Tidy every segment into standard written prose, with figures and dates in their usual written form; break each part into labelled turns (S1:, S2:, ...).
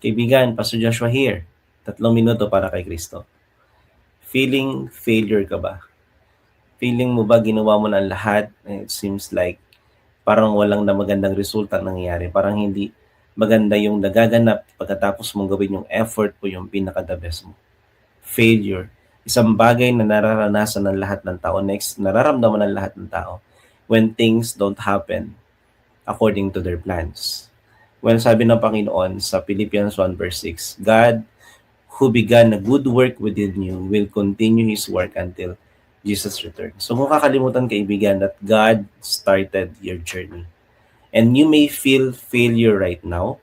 S1: Kaibigan, Pastor Joshua here. 3 minuto para kay Kristo. Feeling failure ka ba? Feeling mo ba ginawa mo na ang lahat and it seems like parang walang na magandang resulta nangyayari. Parang hindi maganda yung nagaganap pagkatapos mong gawin yung effort mo, yung pinaka-the best mo. Failure. Isang bagay na nararanasan ng lahat ng tao. Next, nararamdaman ng lahat ng tao when things don't happen according to their plans. Well, sabi ng Panginoon sa Philippians 1 verse 6, God who began a good work within you will continue His work until Jesus returns. So kung kakalimutan kaibigan that God started your journey. And you may feel failure right now,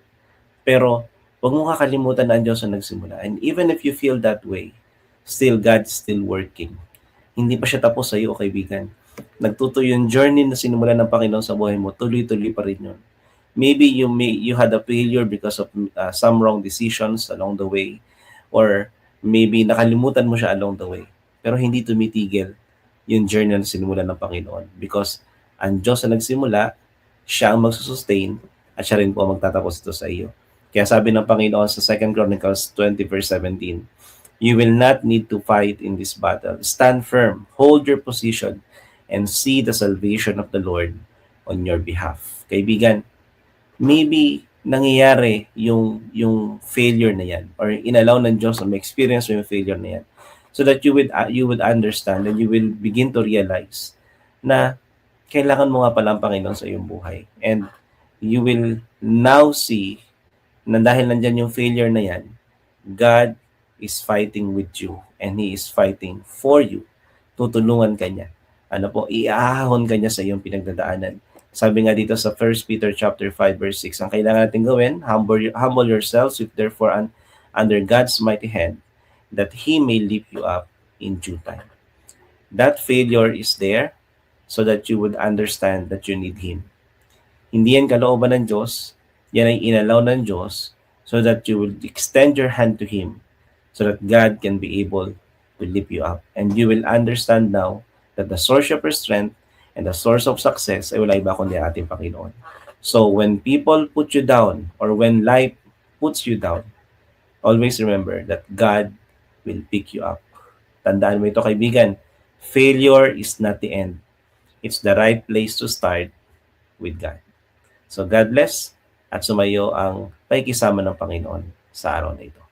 S1: pero huwag mo kakalimutan na ang Diyos ang nagsimula. And even if you feel that way, still God's still working. Hindi pa siya tapos sa iyo, kaibigan. Nagtutuloy yung journey na sinimulan ng Panginoon sa buhay mo, tuloy-tuloy pa rin yun. Maybe you had a failure because of some wrong decisions along the way, or maybe nakalimutan mo siya along the way. Pero hindi tumitigil yung journey na sinimulan ng Panginoon because ang Diyos na nagsimula, siya ang magsusustain at siya rin po ang magtatapos ito sa iyo. Kaya sabi ng Panginoon sa 2 Chronicles 20 verse 17, you will not need to fight in this battle. Stand firm, hold your position, and see the salvation of the Lord on your behalf. Kaibigan, maybe nangyayari yung failure na yan or inallow ng Diyos na ma-experience mo yung failure na yan so that you would understand and you will begin to realize na kailangan mo nga pala ang Panginoon sa iyong buhay. And you will now see na dahil nandyan yung failure na yan, God is fighting with you and He is fighting for you. Tutulungan ka niya. Iahon ka niya sa iyong pinagdadaanan. Sabi nga dito sa 1 Peter chapter 5 verse 6, ang kailangan natin gawin, humble yourselves if therefore under God's mighty hand, that He may lift you up in due time. That failure is there so that you would understand that you need Him. Hindi yan kalooban ng Diyos, yan ay inalaw ng Diyos so that you will extend your hand to Him so that God can be able to lift you up. And you will understand now that the source of your strength and the source of success ay wala iba kundi ating Panginoon. So when people put you down or when life puts you down, always remember that God will pick you up. Tandaan mo ito, kaibigan, failure is not the end. It's the right place to start with God. So God bless at sumayo ang pakikisama ng Panginoon sa araw na ito.